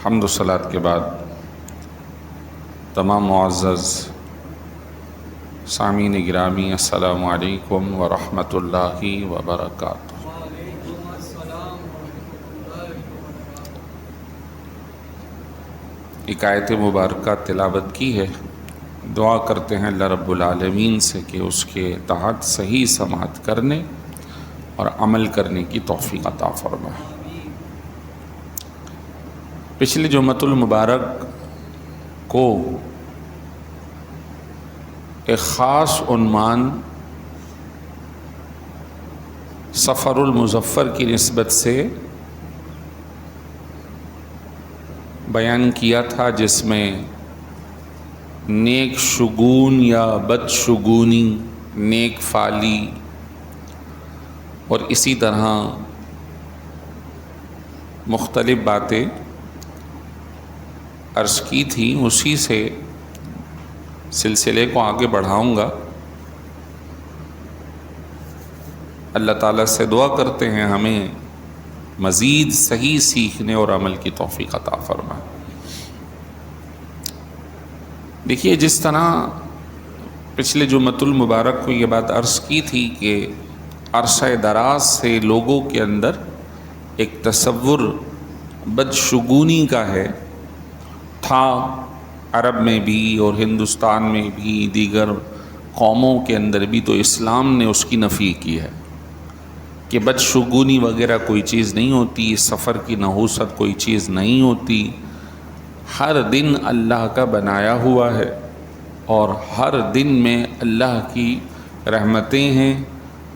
حمد و صلات کے بعد تمام معزز سامعین گرامی، السلام علیکم ورحمۃ اللہ وبرکاتہ۔ ایک آیت مبارکہ تلاوت کی ہے، دعا کرتے ہیں اللہ رب العالمین سے کہ اس کے تحت صحیح سماعت کرنے اور عمل کرنے کی توفیق عطا فرمائے۔ پچھلی جمعۃ المبارک کو ایک خاص عنوان سفر المظفر کی نسبت سے بیان کیا تھا، جس میں نیک شگون یا بد شگونی، نیک فالی اور اسی طرح مختلف باتیں عرض کی تھی۔ اسی سے سلسلے کو آگے بڑھاؤں گا۔ اللہ تعالیٰ سے دعا کرتے ہیں ہمیں مزید صحیح سیکھنے اور عمل کی توفیق عطا فرمائے۔ دیکھیے، جس طرح پچھلے جمعۃ المبارک کو یہ بات عرض کی تھی کہ عرصہ دراز سے لوگوں کے اندر ایک تصور بدشگونی کا ہے، تھا عرب میں بھی اور ہندوستان میں بھی، دیگر قوموں کے اندر بھی، تو اسلام نے اس کی نفی کی ہے کہ بدشگونی وغیرہ کوئی چیز نہیں ہوتی، سفر کی نحوست کوئی چیز نہیں ہوتی۔ ہر دن اللہ کا بنایا ہوا ہے اور ہر دن میں اللہ کی رحمتیں ہیں۔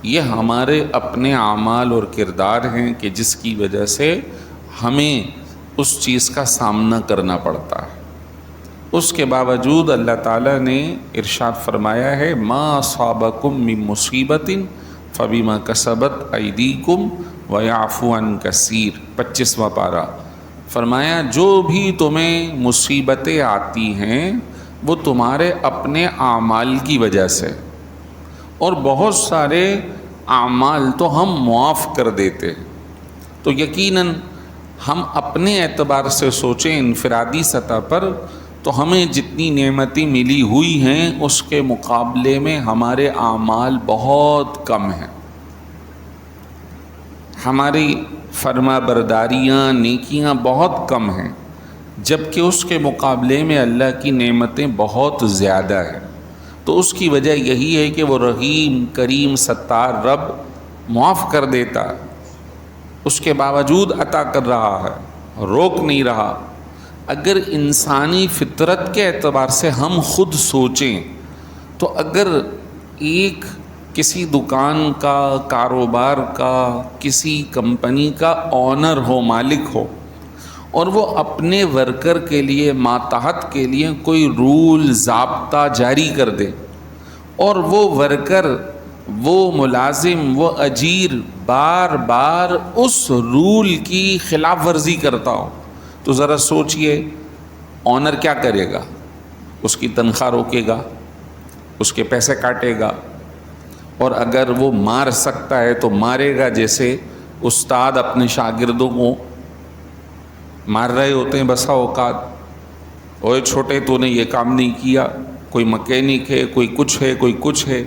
یہ ہمارے اپنے اعمال اور کردار ہیں کہ جس کی وجہ سے ہمیں اس چیز کا سامنا کرنا پڑتا ہے۔ اس کے باوجود اللہ تعالیٰ نے ارشاد فرمایا ہے، ما اصابکم من مصیبت فبما کسبت ایدیکم ویعفو عن کثیر، 25واں پارہ۔ فرمایا جو بھی تمہیں مصیبتیں آتی ہیں وہ تمہارے اپنے اعمال کی وجہ سے، اور بہت سارے اعمال تو ہم معاف کر دیتے۔ تو یقیناً ہم اپنے اعتبار سے سوچیں، انفرادی سطح پر تو ہمیں جتنی نعمتیں ملی ہوئی ہیں اس کے مقابلے میں ہمارے اعمال بہت کم ہیں، ہماری فرما برداریاں، نیکیاں بہت کم ہیں، جبکہ اس کے مقابلے میں اللہ کی نعمتیں بہت زیادہ ہیں۔ تو اس کی وجہ یہی ہے کہ وہ رحیم، کریم، ستار رب معاف کر دیتا، اس کے باوجود عطا کر رہا ہے، روک نہیں رہا۔ اگر انسانی فطرت کے اعتبار سے ہم خود سوچیں تو اگر ایک کسی دکان کا، کاروبار کا، کسی کمپنی کا آنر ہو، مالک ہو، اور وہ اپنے ورکر کے لیے، ماتحت کے لیے کوئی رول ضابطہ جاری کر دے، اور وہ ورکر، وہ ملازم، وہ اجیر بار بار اس رول کی خلاف ورزی کرتا ہو، تو ذرا سوچئے آنر کیا کرے گا؟ اس کی تنخواہ روکے گا، اس کے پیسے کاٹے گا، اور اگر وہ مار سکتا ہے تو مارے گا، جیسے استاد اپنے شاگردوں کو مار رہے ہوتے ہیں بسا اوقات۔ اوے چھوٹے، تو نے یہ کام نہیں کیا۔ کوئی مکینک ہے، کوئی کچھ ہے، کوئی کچھ ہے،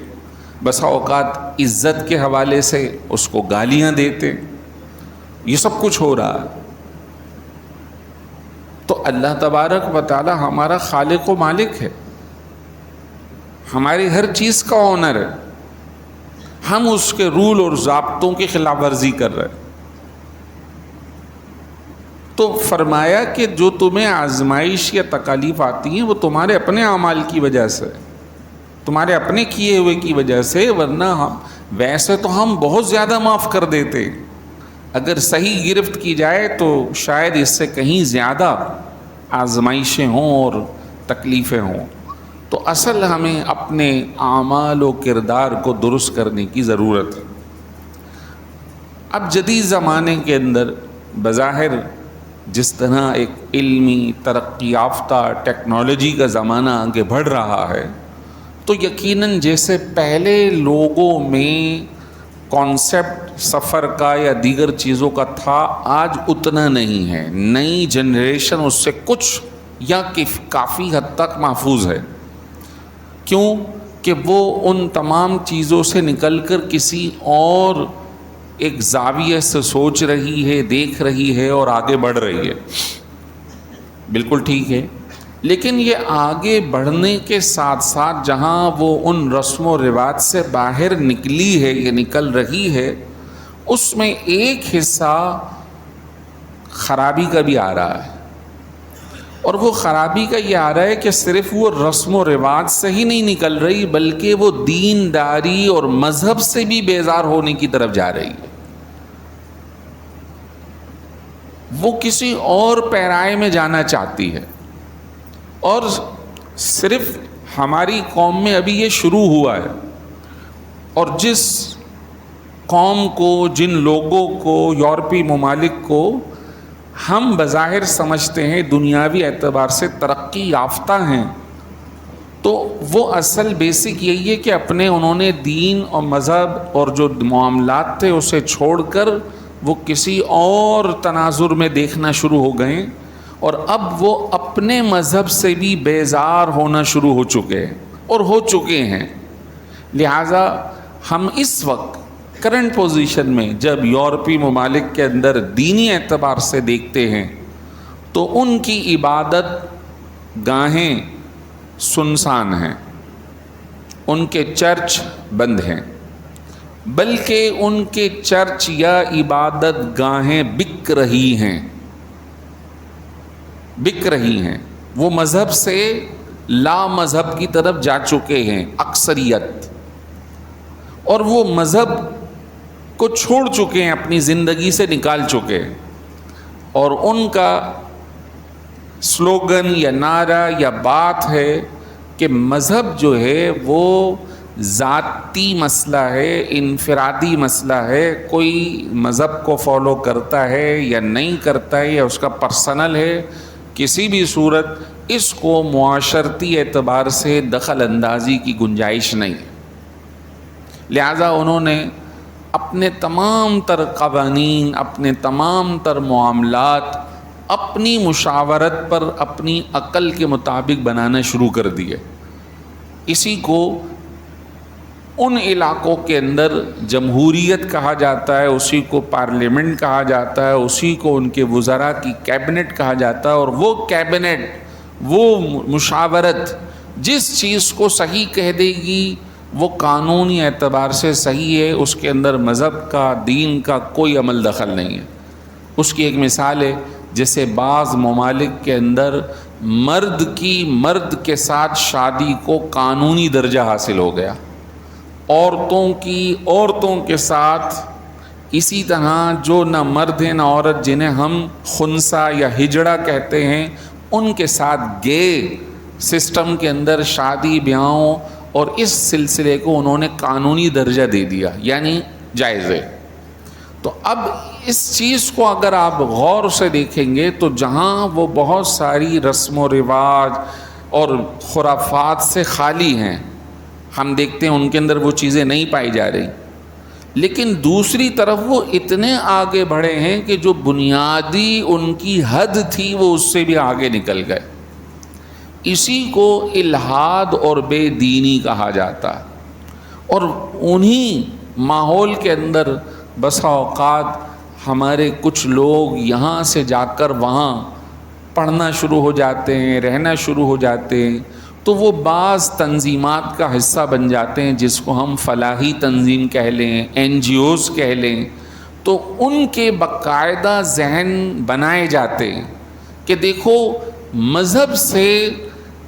بسا اوقات عزت کے حوالے سے اس کو گالیاں دیتے۔ یہ سب کچھ ہو رہا ہے۔ تو اللہ تبارک و تعالی ہمارا خالق و مالک ہے، ہماری ہر چیز کا آنر ہے، ہم اس کے رول اور ضابطوں کی خلاف ورزی کر رہے ہیں۔ تو فرمایا کہ جو تمہیں آزمائش یا تکالیف آتی ہیں وہ تمہارے اپنے اعمال کی وجہ سے، تمہارے اپنے کیے ہوئے کی وجہ سے، ورنہ ہم ویسے تو ہم بہت زیادہ معاف کر دیتے۔ اگر صحیح گرفت کی جائے تو شاید اس سے کہیں زیادہ آزمائشیں ہوں اور تکلیفیں ہوں۔ تو اصل ہمیں اپنے اعمال و کردار کو درست کرنے کی ضرورت ہے۔ اب جدید زمانے کے اندر بظاہر جس طرح ایک علمی، ترقی یافتہ ٹیکنالوجی کا زمانہ آگے بڑھ رہا ہے، تو یقیناً جیسے پہلے لوگوں میں کانسیپٹ سفر کا یا دیگر چیزوں کا تھا، آج اتنا نہیں ہے. نئی جنریشن اس سے کچھ یا کافی حد تک محفوظ ہے. کیوں کہ وہ ان تمام چیزوں سے نکل کر کسی اور ایک زاویے سے سوچ رہی ہے، دیکھ رہی ہے اور آگے بڑھ رہی ہے. بالکل ٹھیک ہے، لیکن یہ آگے بڑھنے کے ساتھ ساتھ جہاں وہ ان رسم و رواج سے باہر نکلی ہے یا نکل رہی ہے، اس میں ایک حصہ خرابی کا بھی آ رہا ہے. اور وہ خرابی کا یہ آ رہا ہے کہ صرف وہ رسم و رواج سے ہی نہیں نکل رہی، بلکہ وہ دینداری اور مذہب سے بھی بیزار ہونے کی طرف جا رہی ہے. وہ کسی اور پیرائے میں جانا چاہتی ہے. اور صرف ہماری قوم میں ابھی یہ شروع ہوا ہے. اور جس قوم کو، جن لوگوں کو، یورپی ممالک کو ہم بظاہر سمجھتے ہیں دنیاوی اعتبار سے ترقی یافتہ ہیں، تو وہ اصل بیسک یہی ہے کہ انہوں نے دین اور مذہب اور جو معاملات تھے اسے چھوڑ کر وہ کسی اور تناظر میں دیکھنا شروع ہو گئے، اور اب وہ اپنے مذہب سے بھی بیزار ہونا شروع ہو چکے ہیں اور ہو چکے ہیں. لہٰذا ہم اس وقت کرنٹ پوزیشن میں جب یورپی ممالک کے اندر دینی اعتبار سے دیکھتے ہیں تو ان کی عبادت گاہیں سنسان ہیں، ان کے چرچ بند ہیں، بلکہ ان کے چرچ یا عبادت گاہیں بک رہی ہیں. وہ مذہب سے لا مذہب کی طرف جا چکے ہیں اکثریت، اور وہ مذہب کو چھوڑ چکے ہیں، اپنی زندگی سے نکال چکے ہیں. اور ان کا سلوگن یا نعرہ یا بات ہے کہ مذہب جو ہے وہ ذاتی مسئلہ ہے، انفرادی مسئلہ ہے. کوئی مذہب کو فالو کرتا ہے یا نہیں کرتا ہے یا اس کا پرسنل ہے، کسی بھی صورت اس کو معاشرتی اعتبار سے دخل اندازی کی گنجائش نہیں ہے. لہذا انہوں نے اپنے تمام تر قوانین، اپنے تمام تر معاملات اپنی مشاورت پر، اپنی عقل کے مطابق بنانا شروع کر دیے. اسی کو ان علاقوں کے اندر جمہوریت کہا جاتا ہے، اسی کو پارلیمنٹ کہا جاتا ہے، اسی کو ان کے وزراء کی کیبنٹ کہا جاتا ہے. اور وہ کیبنٹ، وہ مشاورت جس چیز کو صحیح کہہ دے گی وہ قانونی اعتبار سے صحیح ہے، اس کے اندر مذہب کا، دین کا کوئی عمل دخل نہیں ہے. اس کی ایک مثال ہے، جیسے بعض ممالک کے اندر مرد کی مرد کے ساتھ شادی کو قانونی درجہ حاصل ہو گیا، عورتوں کی عورتوں کے ساتھ اسی طرح جو نہ مرد ہیں نہ عورت، جنہیں ہم خنثی یا ہجڑا کہتے ہیں، ان کے ساتھ گے سسٹم کے اندر شادی بیاہوں اور اس سلسلے کو انہوں نے قانونی درجہ دے دیا، یعنی جائز ہے. تو اب اس چیز کو اگر آپ غور سے دیکھیں گے تو جہاں وہ بہت ساری رسم و رواج اور خرافات سے خالی ہیں، ہم دیکھتے ہیں ان کے اندر وہ چیزیں نہیں پائی جا رہی، لیکن دوسری طرف وہ اتنے آگے بڑھے ہیں کہ جو بنیادی ان کی حد تھی وہ اس سے بھی آگے نکل گئے. اسی کو الحاد اور بے دینی کہا جاتا ہے. اور انہی ماحول کے اندر بسا اوقات ہمارے کچھ لوگ یہاں سے جا کر وہاں پڑھنا شروع ہو جاتے ہیں، رہنا شروع ہو جاتے ہیں، تو وہ بعض تنظیمات کا حصہ بن جاتے ہیں جس کو ہم فلاحی تنظیم کہہ لیں، NGOs کہہ لیں. تو ان کے باقاعدہ ذہن بنائے جاتے ہیں کہ دیکھو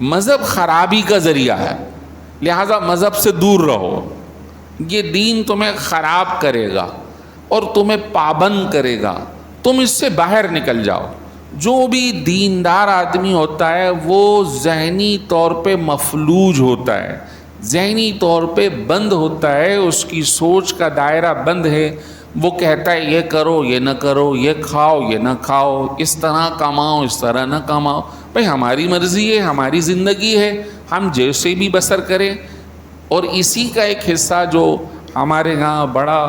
مذہب خرابی کا ذریعہ ہے، لہذا مذہب سے دور رہو، یہ دین تمہیں خراب کرے گا اور تمہیں پابند کرے گا، تم اس سے باہر نکل جاؤ. جو بھی دیندار آدمی ہوتا ہے وہ ذہنی طور پہ مفلوج ہوتا ہے، ذہنی طور پہ بند ہوتا ہے، اس کی سوچ کا دائرہ بند ہے. وہ کہتا ہے یہ کرو یہ نہ کرو، یہ کھاؤ یہ نہ کھاؤ، اس طرح کماؤ اس طرح نہ کماؤ. بھائی ہماری مرضی ہے، ہماری زندگی ہے، ہم جیسے بھی بسر کریں. اور اسی کا ایک حصہ جو ہمارے ہاں بڑا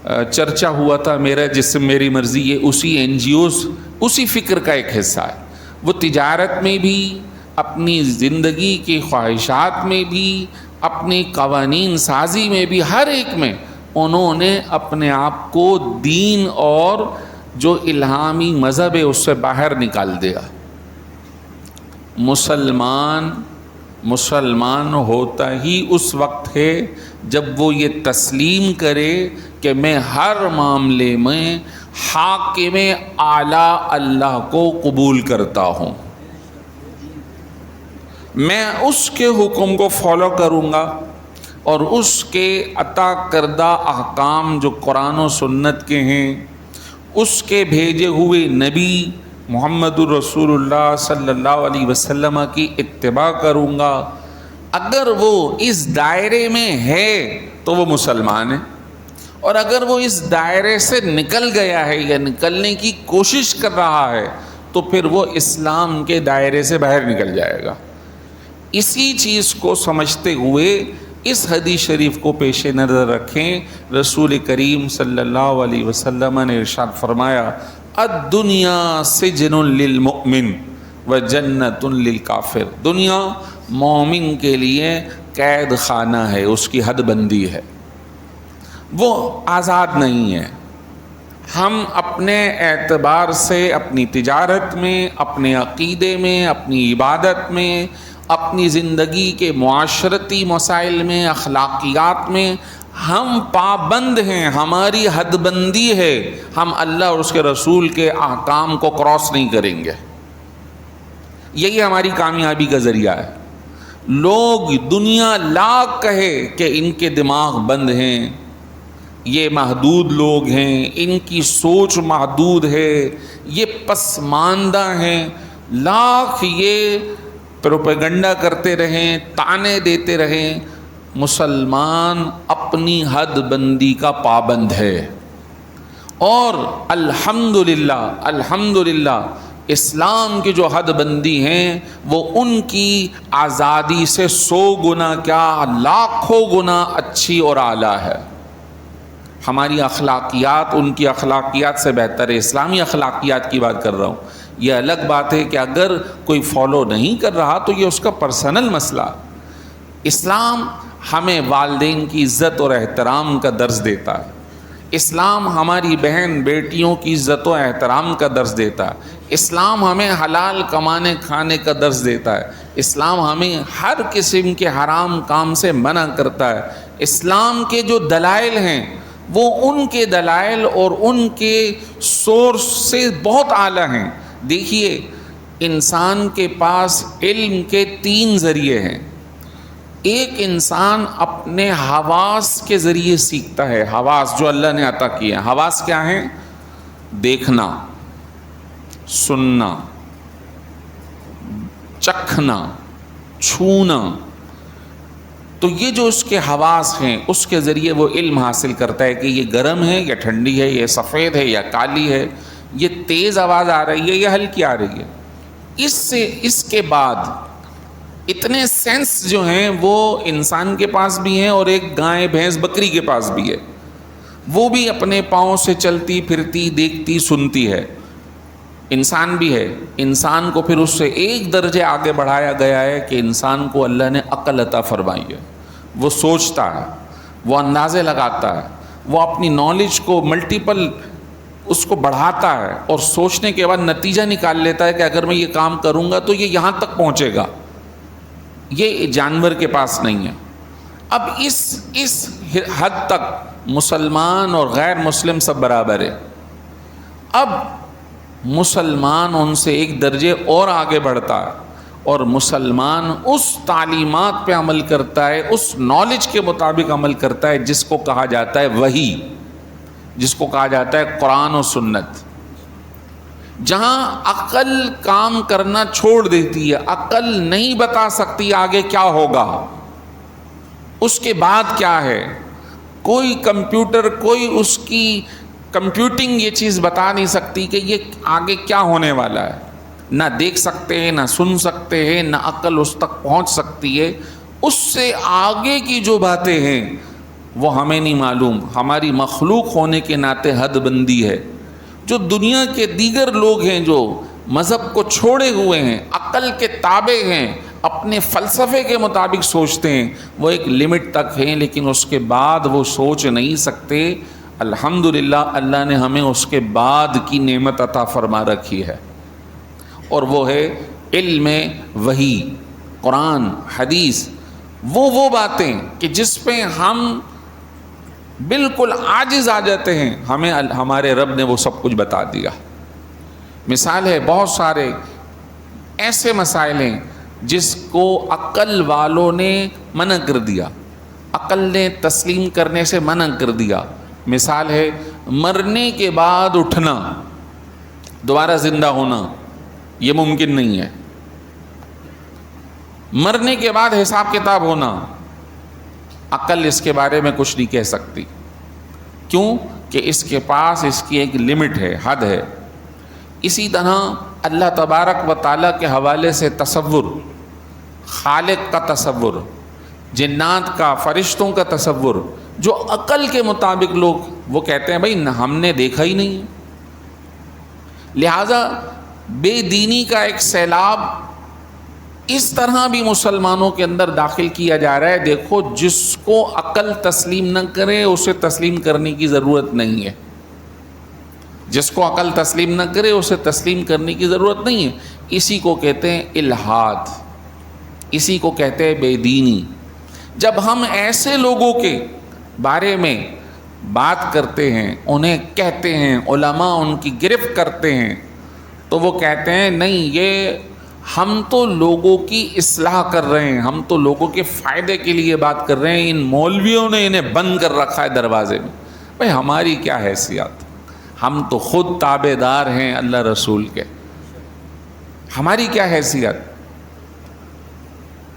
چرچا ہوا تھا میرا جسم میری مرضی، یہ اسی NGOs اسی فکر کا ایک حصہ ہے. وہ تجارت میں بھی، اپنی زندگی کی خواہشات میں بھی، اپنی قوانین سازی میں بھی، ہر ایک میں انہوں نے اپنے آپ کو دین اور جو الہامی مذہب ہے اس سے باہر نکال دیا. مسلمان ہوتا ہی اس وقت ہے جب وہ یہ تسلیم کرے کہ میں ہر معاملے میں حاکم اعلیٰ اللہ کو قبول کرتا ہوں، میں اس کے حکم کو فالو کروں گا اور اس کے عطا کردہ احکام جو قرآن و سنت کے ہیں، اس کے بھیجے ہوئے نبی محمد الرسول اللہ صلی اللہ علیہ وسلم کی اتباع کروں گا. اگر وہ اس دائرے میں ہے تو وہ مسلمان ہے، اور اگر وہ اس دائرے سے نکل گیا ہے یا نکلنے کی کوشش کر رہا ہے تو پھر وہ اسلام کے دائرے سے باہر نکل جائے گا. اسی چیز کو سمجھتے ہوئے اس حدیث شریف کو پیش نظر رکھیں. رسول کریم صلی اللہ علیہ وسلم نے ارشاد فرمایا، الدنیا سجن للمؤمن و جنت للکافر. دنیا مومن کے لیے قید خانہ ہے، اس کی حد بندی ہے، وہ آزاد نہیں ہے. ہم اپنے اعتبار سے اپنی تجارت میں، اپنے عقیدے میں، اپنی عبادت میں، اپنی زندگی کے معاشرتی مسائل میں، اخلاقیات میں ہم پابند ہیں، ہماری حد بندی ہے. ہم اللہ اور اس کے رسول کے احکام کو کراس نہیں کریں گے. یہی ہماری کامیابی کا ذریعہ ہے. لوگ دنیا لاکھ کہے کہ ان کے دماغ بند ہیں، یہ محدود لوگ ہیں، ان کی سوچ محدود ہے، یہ پسماندہ ہیں، لاکھ یہ پروپیگنڈا کرتے رہیں، تانے دیتے رہیں، مسلمان اپنی حد بندی کا پابند ہے. اور الحمدللہ اسلام کی جو حد بندی ہیں وہ ان کی آزادی سے 100 گنا کیا لاکھوں گنا اچھی اور اعلیٰ ہے. ہماری اخلاقیات ان کی اخلاقیات سے بہتر ہے. اسلامی اخلاقیات کی بات کر رہا ہوں. یہ الگ بات ہے کہ اگر کوئی فالو نہیں کر رہا تو یہ اس کا پرسنل مسئلہ. اسلام ہمیں والدین کی عزت اور احترام کا درس دیتا ہے. اسلام ہماری بہن بیٹیوں کی عزت و احترام کا درس دیتا ہے. اسلام ہمیں حلال کمانے کھانے کا درس دیتا ہے. اسلام ہمیں ہر قسم کے حرام کام سے منع کرتا ہے. اسلام کے جو دلائل ہیں وہ ان کے دلائل اور ان کے سورس سے بہت اعلیٰ ہیں. دیکھیے، انسان کے پاس علم کے 3 ذریعے ہیں. ایک انسان اپنے حواس کے ذریعے سیکھتا ہے. حواس جو اللہ نے عطا کیے ہیں. حواس کیا ہیں؟ دیکھنا، سننا، چکھنا، چھونا. تو یہ جو اس کے حواس ہیں اس کے ذریعے وہ علم حاصل کرتا ہے کہ یہ گرم ہے یا ٹھنڈی ہے، یہ سفید ہے یا کالی ہے، یہ تیز آواز آ رہی ہے یا ہلکی آ رہی ہے. اس کے بعد اتنے سینس جو ہیں وہ انسان کے پاس بھی ہیں اور ایک گائے بھینس بکری کے پاس بھی ہے. وہ بھی اپنے پاؤں سے چلتی پھرتی، دیکھتی سنتی ہے. انسان بھی ہے. انسان کو پھر اس سے ایک درجے آگے بڑھایا گیا ہے کہ انسان کو اللہ نے عقل عطا فرمائی ہے. وہ سوچتا ہے، وہ اندازے لگاتا ہے، وہ اپنی نالج کو ملٹیپل اس کو بڑھاتا ہے اور سوچنے کے بعد نتیجہ نکال لیتا ہے کہ اگر میں یہ کام کروں گا تو یہ یہاں تک پہنچے گا. یہ جانور کے پاس نہیں ہے. اب اس حد تک مسلمان اور غیر مسلم سب برابر ہے. اب مسلمان ان سے ایک درجے اور آگے بڑھتا ہے اور مسلمان اس تعلیمات پہ عمل کرتا ہے، اس نالج کے مطابق عمل کرتا ہے جس کو کہا جاتا ہے وحی، جس کو کہا جاتا ہے قرآن و سنت. جہاں عقل کام کرنا چھوڑ دیتی ہے، عقل نہیں بتا سکتی آگے کیا ہوگا، اس کے بعد کیا ہے. کوئی کمپیوٹر، کوئی اس کی کمپیوٹنگ یہ چیز بتا نہیں سکتی کہ یہ آگے کیا ہونے والا ہے. نہ دیکھ سکتے ہیں، نہ سن سکتے ہیں، نہ عقل اس تک پہنچ سکتی ہے. اس سے آگے کی جو باتیں ہیں وہ ہمیں نہیں معلوم. ہماری مخلوق ہونے کے ناطے حد بندی ہے. جو دنیا کے دیگر لوگ ہیں جو مذہب کو چھوڑے ہوئے ہیں, عقل کے تابع ہیں, اپنے فلسفے کے مطابق سوچتے ہیں, وہ ایک لمٹ تک ہیں, لیکن اس کے بعد وہ سوچ نہیں سکتے. الحمدللہ اللہ نے ہمیں اس کے بعد کی نعمت عطا فرما رکھی ہے, اور وہ ہے علم وحی, قرآن, حدیث. وہ باتیں کہ جس پہ ہم بالکل عاجز آ جاتے ہیں, ہمیں ہمارے رب نے وہ سب کچھ بتا دیا. مثال ہے, بہت سارے ایسے مسائل ہیں جس کو عقل والوں نے منع کر دیا, عقل نے تسلیم کرنے سے منع کر دیا. مثال ہے, مرنے کے بعد اٹھنا, دوبارہ زندہ ہونا, یہ ممکن نہیں ہے. مرنے کے بعد حساب کتاب ہونا, عقل اس کے بارے میں کچھ نہیں کہہ سکتی. کیوں کہ اس کے پاس اس کی ایک لمٹ ہے, حد ہے. اسی طرح اللہ تبارک و تعالیٰ کے حوالے سے تصور, خالق کا تصور, جنات کا, فرشتوں کا تصور, جو عقل کے مطابق لوگ وہ کہتے ہیں بھائی ہم نے دیکھا ہی نہیں. لہذا بے دینی کا ایک سیلاب اس طرح بھی مسلمانوں کے اندر داخل کیا جا رہا ہے. دیکھو, جس کو عقل تسلیم نہ کرے اسے تسلیم کرنے کی ضرورت نہیں ہے. جس کو عقل تسلیم نہ کرے اسے تسلیم کرنے کی ضرورت نہیں ہے. اسی کو کہتے ہیں الحاد, اسی کو کہتے ہیں بے دینی. جب ہم ایسے لوگوں کے بارے میں بات کرتے ہیں, انہیں کہتے ہیں, علماء ان کی گرفت کرتے ہیں, تو وہ کہتے ہیں نہیں, یہ ہم تو لوگوں کی اصلاح کر رہے ہیں, ہم تو لوگوں کے فائدے کے لیے بات کر رہے ہیں, ان مولویوں نے انہیں بند کر رکھا ہے دروازے میں. بھائی ہماری کیا حیثیت, ہم تو خود تابع دار ہیں اللہ رسول کے, ہماری کیا حیثیت.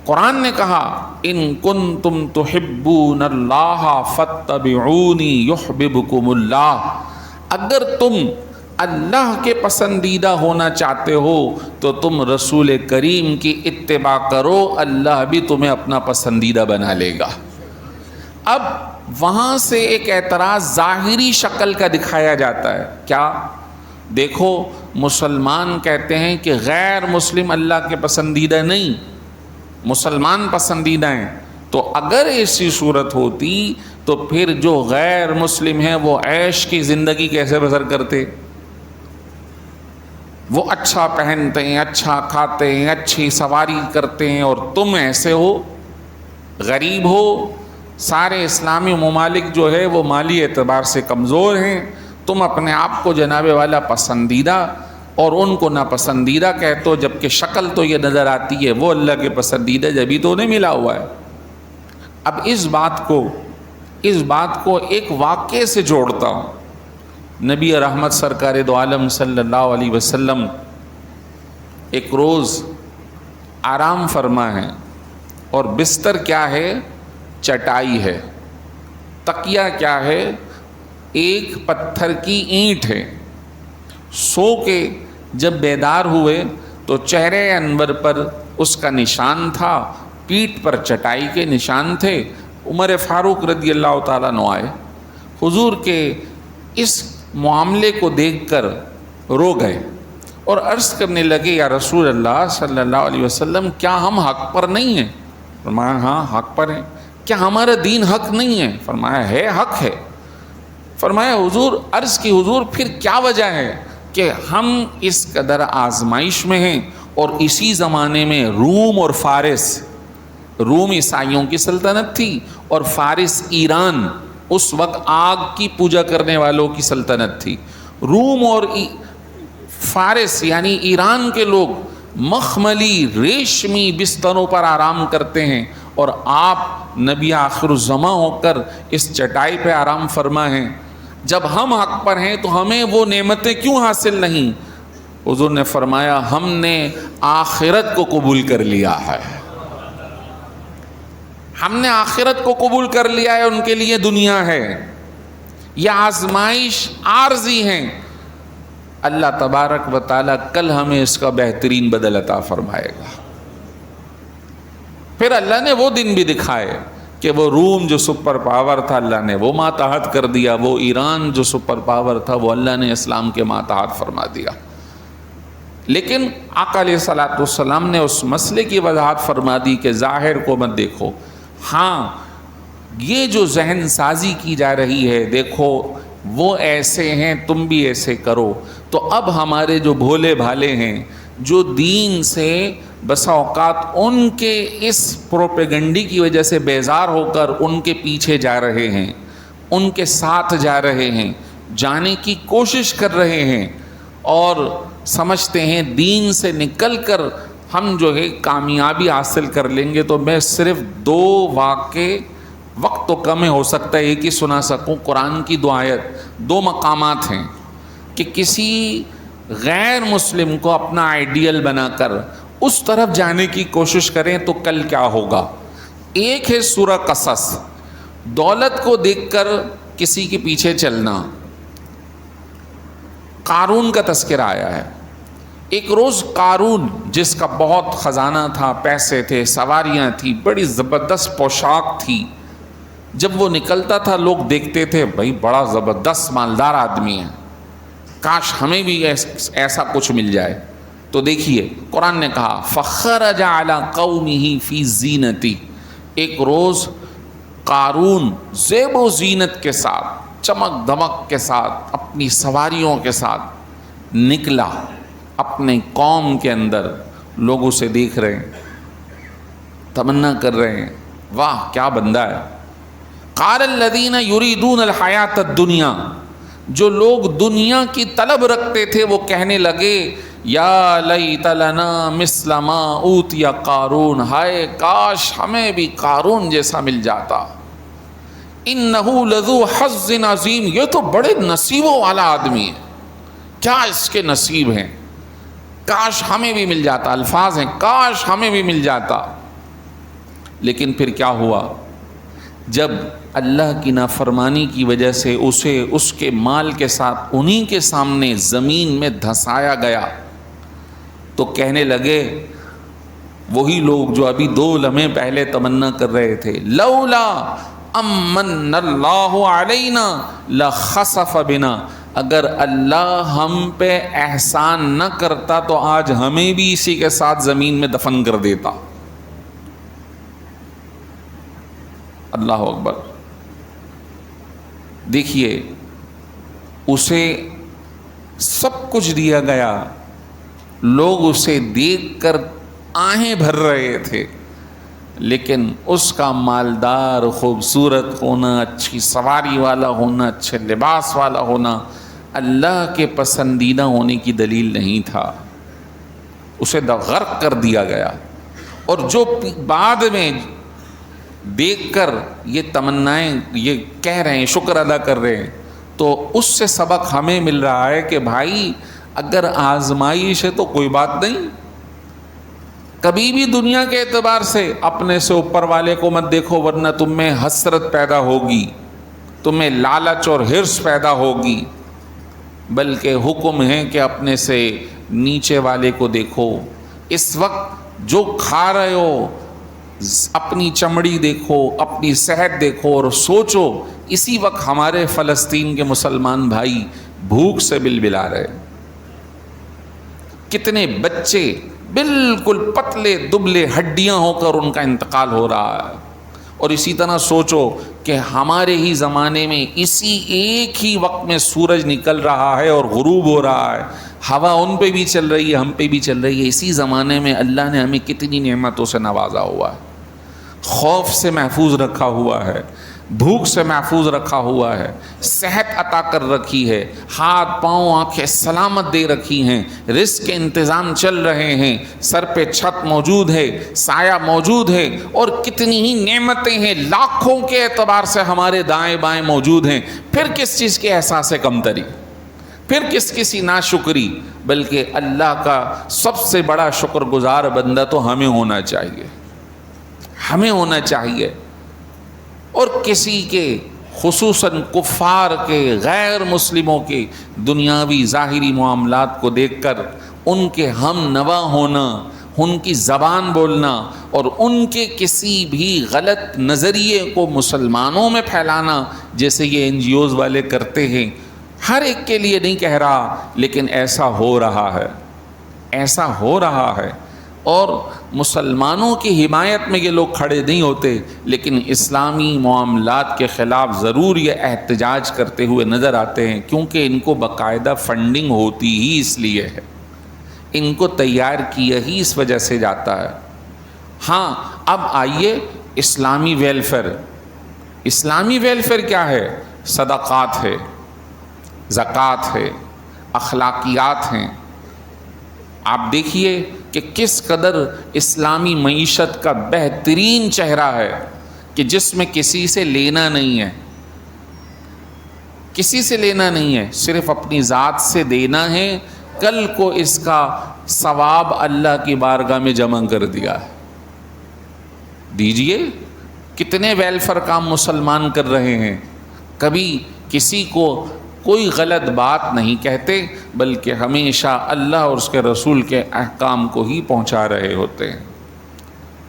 قرآن نے کہا ان کنتم تحبون اللہ فاتبعونی یحببکم اللہ, اگر تم اللہ کے پسندیدہ ہونا چاہتے ہو تو تم رسول کریم کی اتباع کرو, اللہ بھی تمہیں اپنا پسندیدہ بنا لے گا. اب وہاں سے ایک اعتراض ظاہری شکل کا دکھایا جاتا ہے. کیا؟ دیکھو, مسلمان کہتے ہیں کہ غیر مسلم اللہ کے پسندیدہ نہیں, مسلمان پسندیدہ ہیں. تو اگر ایسی صورت ہوتی تو پھر جو غیر مسلم ہیں وہ عیش کی زندگی کیسے بسر کرتے؟ وہ اچھا پہنتے ہیں, اچھا کھاتے ہیں, اچھی سواری کرتے ہیں, اور تم ایسے ہو, غریب ہو. سارے اسلامی ممالک جو ہے وہ مالی اعتبار سے کمزور ہیں, تم اپنے آپ کو جناب والا پسندیدہ اور ان کو ناپسندیدہ کہتے ہو, جبکہ شکل تو یہ نظر آتی ہے وہ اللہ کے پسندیدہ جبھی تو انہیں ملا ہوا ہے. اب اس بات کو ایک واقعے سے جوڑتا ہوں. نبی رحمت سرکار دو عالم صلی اللہ علیہ وسلم ایک روز آرام فرما ہے, اور بستر کیا ہے؟ چٹائی ہے. تکیہ کیا ہے؟ ایک پتھر کی اینٹ ہے. سو کے جب بیدار ہوئے تو چہرے انور پر اس کا نشان تھا, پیٹھ پر چٹائی کے نشان تھے. عمر فاروق رضی اللہ تعالیٰ عنہ آئے, حضور کے اس معاملے کو دیکھ کر رو گئے اور عرض کرنے لگے یا رسول اللہ صلی اللہ علیہ وسلم, کیا ہم حق پر نہیں ہیں؟ فرمایا ہاں حق پر ہیں. کیا ہمارا دین حق نہیں ہے؟ فرمایا ہے, حق ہے. فرمایا حضور, عرض کی حضور پھر کیا وجہ ہے کہ ہم اس قدر آزمائش میں ہیں؟ اور اسی زمانے میں روم اور فارس, روم عیسائیوں کی سلطنت تھی اور فارس ایران اس وقت آگ کی پوجا کرنے والوں کی سلطنت تھی. روم اور فارس یعنی ایران کے لوگ مخملی ریشمی بستروں پر آرام کرتے ہیں, اور آپ نبی آخر الزماں ہو کر اس چٹائی پہ آرام فرما ہیں. جب ہم حق پر ہیں تو ہمیں وہ نعمتیں کیوں حاصل نہیں؟ حضور نے فرمایا ہم نے آخرت کو قبول کر لیا ہے, ہم نے آخرت کو قبول کر لیا ہے, ان کے لیے دنیا ہے. یہ آزمائش عارضی ہیں. اللہ تبارک و تعالیٰ کل ہمیں اس کا بہترین بدل عطا فرمائے گا. پھر اللہ نے وہ دن بھی دکھائے کہ وہ روم جو سپر پاور تھا اللہ نے وہ ماتحت کر دیا، وہ ایران جو سپر پاور تھا وہ اللہ نے اسلام کے ماتحت فرما دیا۔ لیکن آقا علیہ الصلوۃ والسلام نے اس مسئلے کی وضاحت فرما دی کہ ظاہر کو مت دیکھو، ہاں یہ جو ذہن سازی کی جا رہی ہے، دیکھو وہ ایسے ہیں تم بھی ایسے کرو۔ تو اب ہمارے جو بھولے بھالے ہیں جو دین سے بسا اوقات ان کے اس پروپیگنڈی کی وجہ سے بیزار ہو کر ان کے پیچھے جا رہے ہیں، ان کے ساتھ جا رہے ہیں، جانے کی کوشش کر رہے ہیں، اور سمجھتے ہیں دین سے نکل کر ہم جو ہے کامیابی حاصل کر لیں گے۔ تو میں صرف 2 واقعے، وقت تو کم ہو سکتا ہے ایک ہی سنا سکوں، قرآن کی 2 آیت، 2 مقامات ہیں کہ کسی غیر مسلم کو اپنا آئیڈیل بنا کر اس طرف جانے کی کوشش کریں تو کل کیا ہوگا۔ ایک ہے سورہ قصص، دولت کو دیکھ کر کسی کے پیچھے چلنا، قارون کا تذکرہ آیا ہے۔ ایک روز قارون جس کا بہت خزانہ تھا، پیسے تھے، سواریاں تھیں، بڑی زبردست پوشاک تھی، جب وہ نکلتا تھا لوگ دیکھتے تھے بھائی بڑا زبردست مالدار آدمی ہے، کاش ہمیں بھی ایسا کچھ مل جائے۔ تو دیکھیے قرآن نے کہا فخرج علی قومہ فی زینتی، ایک روز قارون زیب و زینت کے ساتھ، چمک دمک کے ساتھ، اپنی سواریوں کے ساتھ نکلا اپنے قوم کے اندر، لوگ اسے دیکھ رہے ہیں، تمنا کر رہے ہیں واہ کیا بندہ ہے۔ قال الذین یریدون الحیاۃ الدنیا، جو لوگ دنیا کی طلب رکھتے تھے وہ کہنے لگے یا لیت لنا مثل ما اوتی قارون، ہائے کاش ہمیں بھی قارون جیسا مل جاتا، انہ لذو حظ عظیم، یہ تو بڑے نصیبوں والا آدمی ہے، کیا اس کے نصیب ہیں، کاش ہمیں بھی مل جاتا، الفاظ ہیں کاش ہمیں بھی مل جاتا۔ لیکن پھر کیا ہوا، جب اللہ کی نافرمانی کی وجہ سے اسے اس کے مال کے ساتھ انہی کے سامنے زمین میں دھسایا گیا تو کہنے لگے وہی لوگ جو ابھی 2 لمحے پہلے تمنا کر رہے تھے، لولا امن اللہ علینا لخسف بنا، اگر اللہ ہم پہ احسان نہ کرتا تو آج ہمیں بھی اسی کے ساتھ زمین میں دفن کر دیتا۔ اللہ اکبر۔ دیکھیے اسے سب کچھ دیا گیا، لوگ اسے دیکھ کر آہیں بھر رہے تھے، لیکن اس کا مالدار، خوبصورت ہونا، اچھی سواری والا ہونا، اچھے لباس والا ہونا اللہ کے پسندیدہ ہونے کی دلیل نہیں تھا، اسے غرق کر دیا گیا۔ اور جو بعد میں دیکھ کر یہ تمنائیں یہ کہہ رہے ہیں، شکر ادا کر رہے ہیں، تو اس سے سبق ہمیں مل رہا ہے کہ بھائی اگر آزمائش ہے تو کوئی بات نہیں، کبھی بھی دنیا کے اعتبار سے اپنے سے اوپر والے کو مت دیکھو، ورنہ تم میں حسرت پیدا ہوگی، تمہیں لالچ اور حرص پیدا ہوگی، بلکہ حکم ہے کہ اپنے سے نیچے والے کو دیکھو۔ اس وقت جو کھا رہے ہو اپنی چمڑی دیکھو، اپنی صحت دیکھو اور سوچو اسی وقت ہمارے فلسطین کے مسلمان بھائی بھوک سے بلبلا رہے، کتنے بچے بالکل پتلے دبلے ہڈیاں ہو کر ان کا انتقال ہو رہا ہے۔ اور اسی طرح سوچو کہ ہمارے ہی زمانے میں اسی ایک ہی وقت میں سورج نکل رہا ہے اور غروب ہو رہا ہے، ہوا ان پہ بھی چل رہی ہے، ہم پہ بھی چل رہی ہے، اسی زمانے میں اللہ نے ہمیں کتنی نعمتوں سے نوازا ہوا ہے، خوف سے محفوظ رکھا ہوا ہے، بھوک سے محفوظ رکھا ہوا ہے، صحت عطا کر رکھی ہے، ہاتھ پاؤں آنکھیں سلامت دے رکھی ہیں، رزق کے انتظام چل رہے ہیں، سر پہ چھت موجود ہے، سایہ موجود ہے، اور کتنی ہی نعمتیں ہیں لاکھوں کے اعتبار سے ہمارے دائیں بائیں موجود ہیں، پھر کس چیز کے احساس کمتری، پھر کسی ناشکری، بلکہ اللہ کا سب سے بڑا شکر گزار بندہ تو ہمیں ہونا چاہیے، ہمیں ہونا چاہیے۔ اور کسی کے خصوصاً کفار کے، غیر مسلموں کے دنیاوی ظاہری معاملات کو دیکھ کر ان کے ہم نوا ہونا، ان کی زبان بولنا اور ان کے کسی بھی غلط نظریے کو مسلمانوں میں پھیلانا جیسے یہ این جی اوز والے کرتے ہیں، ہر ایک کے لیے نہیں کہہ رہا، لیکن ایسا ہو رہا ہے، ایسا ہو رہا ہے۔ اور مسلمانوں کی حمایت میں یہ لوگ کھڑے نہیں ہوتے، لیکن اسلامی معاملات کے خلاف ضرور یہ احتجاج کرتے ہوئے نظر آتے ہیں، کیونکہ ان کو باقاعدہ فنڈنگ ہوتی ہی اس لیے ہے، ان کو تیار کیا ہی اس وجہ سے جاتا ہے۔ ہاں اب آئیے اسلامی ویلفیئر، اسلامی ویلفیئر کیا ہے؟ صدقات ہے، زکوٰۃ ہے، اخلاقیات ہیں۔ آپ دیکھیے کہ کس قدر اسلامی معیشت کا بہترین چہرہ ہے کہ جس میں کسی سے لینا نہیں ہے، کسی سے لینا نہیں ہے، صرف اپنی ذات سے دینا ہے، کل کو اس کا ثواب اللہ کی بارگاہ میں جمع کر دیا ہے۔ دیجئے، کتنے ویلفیئر کام مسلمان کر رہے ہیں، کبھی کسی کو کوئی غلط بات نہیں کہتے، بلکہ ہمیشہ اللہ اور اس کے رسول کے احکام کو ہی پہنچا رہے ہوتے ہیں۔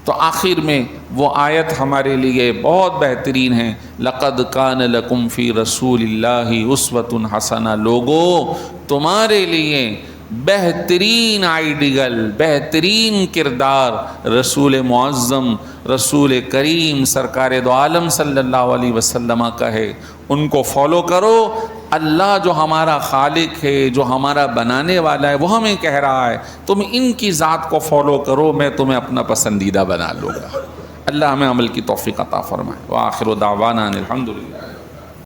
تو آخر میں وہ آیت ہمارے لیے بہت بہترین ہے، لَقَدْ كَانَ لَكُمْ فِي رَسُولِ اللَّهِ أُسْوَةٌ حَسَنَةٌ، لوگو تمہارے لیے بہترین آئیڈیل، بہترین کردار رسول معظم، رسول کریم سرکار دو عالم صلی اللہ علیہ وسلم کا ہے۔ ان کو فالو کرو۔ اللہ جو ہمارا خالق ہے، جو ہمارا بنانے والا ہے، وہ ہمیں کہہ رہا ہے تم ان کی ذات کو فالو کرو، میں تمہیں اپنا پسندیدہ بنا لوں گا۔ اللہ ہمیں عمل کی توفیق عطا فرمائے۔ وآخر دعوانا الحمدللہ۔